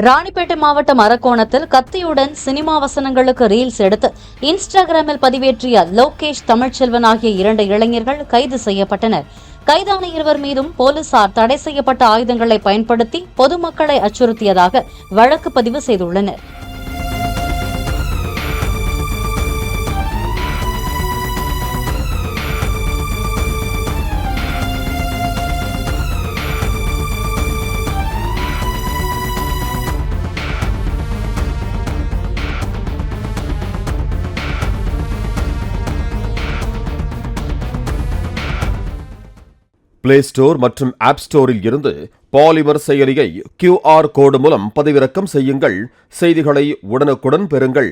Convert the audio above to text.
ராணிப்பேட்டை மாவட்டம் அரக்கோணத்தில் கத்தியுடன் சினிமா வசனங்களுக்கு ரீல்ஸ் எடுத்து இன்ஸ்டாகிராமில் பதிவேற்றிய லோகேஷ், தமிழ்ச்செல்வன் ஆகிய 2 இளைஞர்கள் கைது செய்யப்பட்டனர். கைதான இருவர் மீதும் போலீசார் தடை செய்யப்பட்ட ஆயுதங்களை பயன்படுத்தி பொதுமக்களை அச்சுறுத்தியதாக வழக்கு பதிவு செய்துள்ளனர். பிளே ஸ்டோர் மற்றும் ஆப் ஸ்டோரில் இருந்து பாலிமர் செயலியை QR கோடு மூலம் பதிவிறக்கம் செய்யுங்கள். செய்திகளை உடனுக்குடன் பெறுங்கள்.